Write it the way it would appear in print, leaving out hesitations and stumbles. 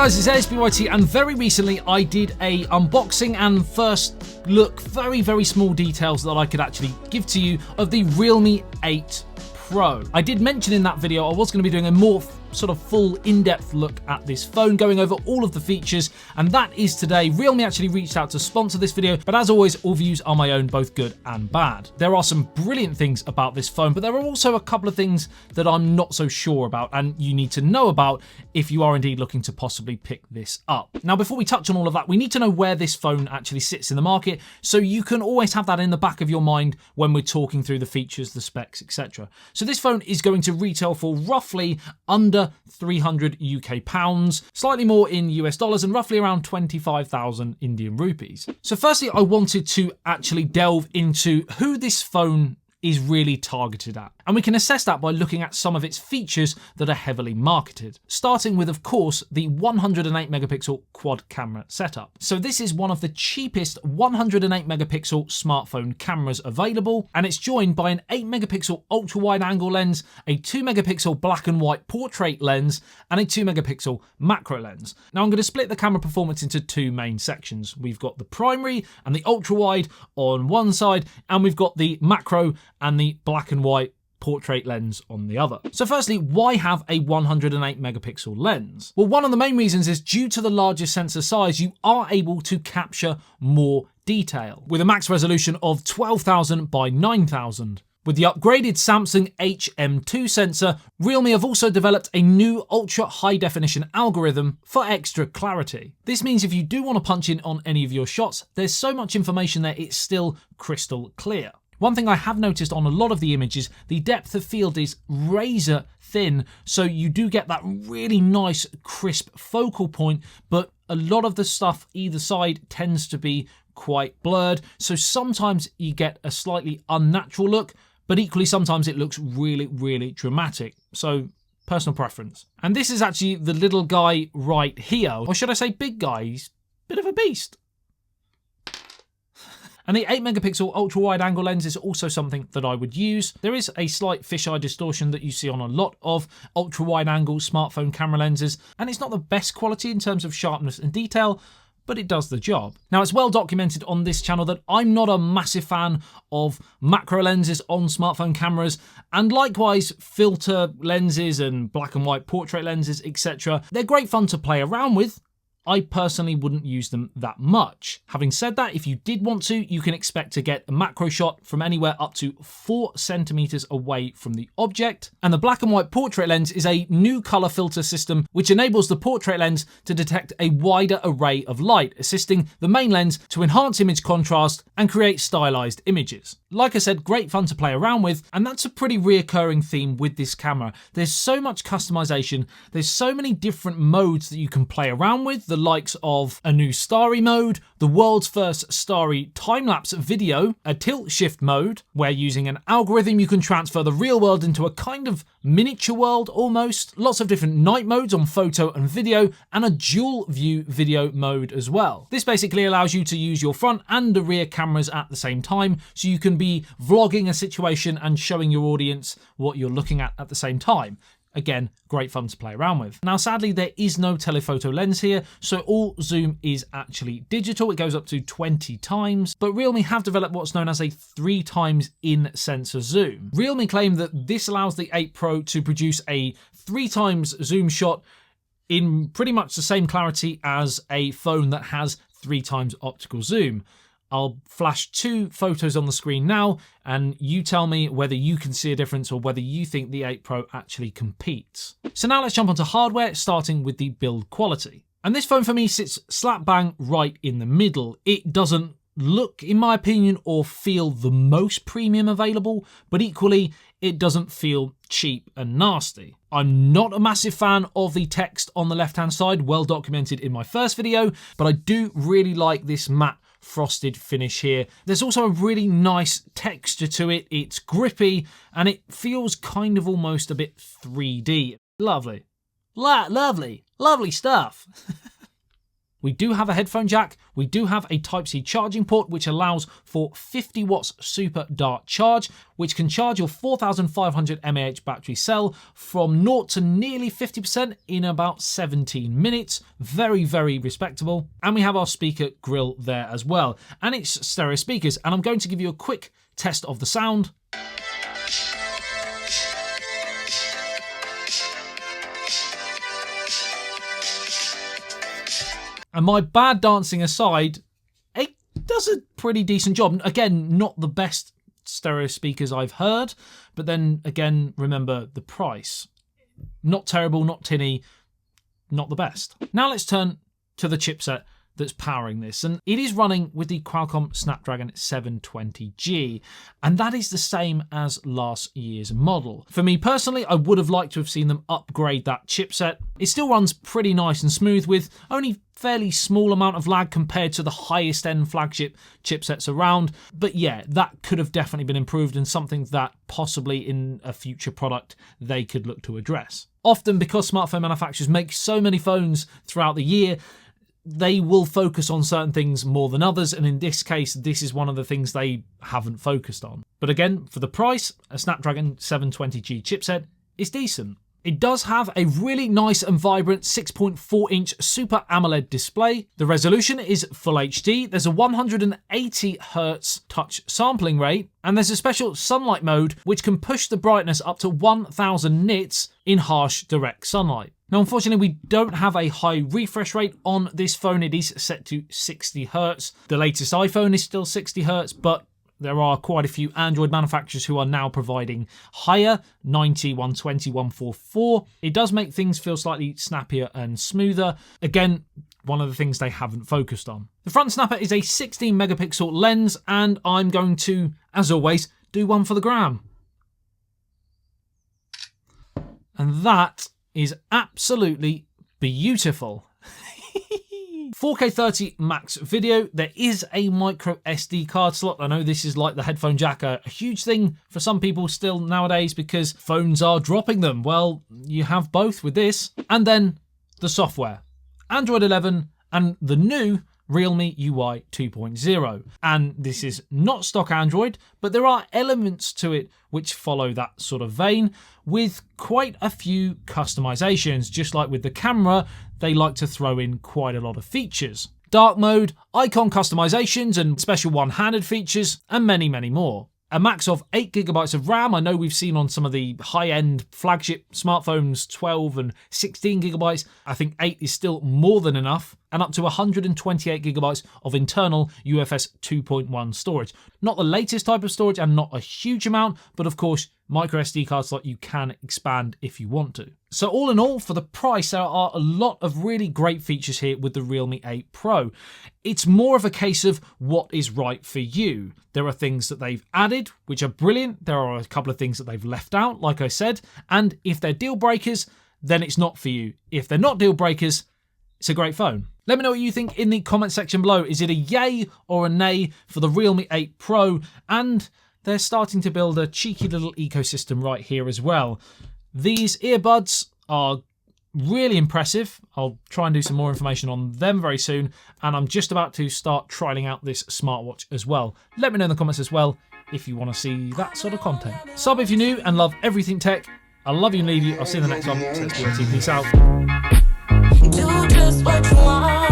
guys, it's ASBYT, and very recently I did a unboxing and first look, very small details that I could actually give to you of the Realme 8 Pro. I did mention in that video I was going to be doing a more sort of full in-depth look at this phone, going over all of the features, and that is today. Realme actually reached out to sponsor this video, but as always, all views are my own, both good and bad. There are some brilliant things about this phone, but there are also a couple of things that I'm not so sure about and you need to know about if you are indeed looking to possibly pick this up. Now, before we touch on all of that, we need to know where this phone actually sits in the market, so you can always have that in the back of your mind when we're talking through the features, the specs, etc. So this phone is going to retail for roughly under 300 UK pounds, slightly more in US dollars, and roughly around 25,000 Indian rupees. So firstly, I wanted to actually delve into who this phone is really targeted at. And we can assess that by looking at some of its features that are heavily marketed. Starting with, of course, the 108 megapixel quad camera setup. So this is one of the cheapest 108 megapixel smartphone cameras available, and it's joined by an 8 megapixel ultra wide angle lens, a 2 megapixel black and white portrait lens, and a 2 megapixel macro lens. Now I'm going to split the camera performance into two main sections. We've got the primary and the ultra wide on one side, and we've got the macro and the black and white portrait lens on the other. So firstly, why have a 108 megapixel lens? Well, one of the main reasons is due to the larger sensor size, you are able to capture more detail with a max resolution of 12,000 by 9,000. With the upgraded Samsung HM2 sensor, Realme have also developed a new ultra high definition algorithm for extra clarity. This means if you do want to punch in on any of your shots, there's so much information there it's still crystal clear. One thing I have noticed on a lot of the images, the depth of field is razor thin, so you do get that really nice crisp focal point, but a lot of the stuff either side tends to be quite blurred, so sometimes you get a slightly unnatural look, but equally sometimes it looks really dramatic. So personal preference. And this is actually the little guy right here, or should I say big guy? He's a bit of a beast. And the 8 megapixel ultra wide angle lens is also something that I would use. There is a slight fisheye distortion that you see on a lot of ultra wide angle smartphone camera lenses, and it's not the best quality in terms of sharpness and detail, but it does the job. Now, it's well documented on this channel that I'm not a massive fan of macro lenses on smartphone cameras, and likewise filter lenses and black and white portrait lenses, etc. They're great fun to play around with. I personally wouldn't use them that much. Having said that, if you did want to, you can expect to get a macro shot from anywhere up to 4 centimeters away from the object. And the black and white portrait lens is a new color filter system which enables the portrait lens to detect a wider array of light, assisting the main lens to enhance image contrast and create stylized images. Like I said, great fun to play around with, and that's a pretty reoccurring theme with this camera. There's so much customization, there's so many different modes that you can play around with, the likes of a new starry mode, the world's first starry time-lapse video, a tilt shift mode, where using an algorithm you can transfer the real world into a kind of miniature world almost, lots of different night modes on photo and video, and a dual view video mode as well. This basically allows you to use your front and the rear cameras at the same time, so you can be vlogging a situation and showing your audience what you're looking at the same time. Again, great fun to play around with. Now, sadly, there is no telephoto lens here, so all zoom is actually digital. It goes up to 20 times, but Realme have developed what's known as a 3 times in-sensor zoom. Realme claim that this allows the 8 Pro to produce a 3 times zoom shot in pretty much the same clarity as a phone that has 3 times optical zoom. I'll flash 2 photos on the screen now, and you tell me whether you can see a difference or whether you think the 8 Pro actually competes. So now let's jump onto hardware, starting with the build quality. And this phone for me sits slap bang right in the middle. It doesn't look, in my opinion, or feel the most premium available, but equally, it doesn't feel cheap and nasty. I'm not a massive fan of the text on the left-hand side, well documented in my first video, but I do really like this matte frosted finish here. There's also a really nice texture to it. It's grippy and it feels kind of almost a bit 3D. Lovely. Lovely stuff. We do have a headphone jack. We do have a Type-C charging port, which allows for 50 watts SuperDart Charge, which can charge your 4,500 mAh battery cell from 0 to nearly 50% in about 17 minutes. Very, very respectable. And we have our speaker grill there as well. And it's stereo speakers. And I'm going to give you a quick test of the sound. And my bad dancing aside, it does a pretty decent job. Again, not the best stereo speakers I've heard, but then again, remember the price. Not terrible, not tinny, not the best. Now let's turn to the chipset that's powering this, and it is running with the Qualcomm Snapdragon 720G, and that is the same as last year's model. For me personally, I would have liked to have seen them upgrade that chipset. It still runs pretty nice and smooth with only fairly small amount of lag compared to the highest end flagship chipsets around, but yeah, that could have definitely been improved and something that possibly in a future product they could look to address. Often because smartphone manufacturers make so many phones throughout the year, they will focus on certain things more than others, and in this case, this is one of the things they haven't focused on. But again, for the price, a Snapdragon 720G chipset is decent. It does have a really nice and vibrant 6.4-inch Super AMOLED display. The resolution is Full HD. There's a 180Hz touch sampling rate, and there's a special sunlight mode which can push the brightness up to 1000 nits in harsh direct sunlight. Now, unfortunately, we don't have a high refresh rate on this phone. It is set to 60Hz. The latest iPhone is still 60Hz, but there are quite a few Android manufacturers who are now providing higher, 90, 120, 144. It does make things feel slightly snappier and smoother. Again, one of the things they haven't focused on. The front snapper is a 16 megapixel lens, and I'm going to, as always, do one for the gram. And that is absolutely beautiful. 4K 30 max video. There is a micro SD card slot. I know this is like the headphone jack, a huge thing for some people still nowadays because phones are dropping them. Well, you have both with this. And then the software. Android 11 and the new realme UI 2.0. And this is not stock Android, but there are elements to it which follow that sort of vein with quite a few customizations. Just like with the camera, they like to throw in quite a lot of features. Dark mode, icon customizations and special one-handed features, and many, many more. A max of 8GB of RAM. I know we've seen on some of the high-end flagship smartphones 12 and 16GB. I think 8 is still more than enough. And up to 128GB of internal UFS 2.1 storage. Not the latest type of storage and not a huge amount, but of course, micro SD card slot you can expand if you want to. So all in all, for the price, there are a lot of really great features here with the Realme 8 Pro. It's more of a case of what is right for you. There are things that they've added, which are brilliant. There are a couple of things that they've left out, like I said. And if they're deal breakers, then it's not for you. If they're not deal breakers, it's a great phone. Let me know what you think in the comment section below. Is it a yay or a nay for the Realme 8 Pro? And they're starting to build a cheeky little ecosystem right here as well. These earbuds are really impressive. I'll try and do some more information on them very soon. And I'm just about to start trialing out this smartwatch as well. Let me know in the comments as well if you want to see that sort of content. Sub if you're new and love everything tech. I love you and leave you. I'll see you in the next one. So let's do it. Peace out. Do just what you want.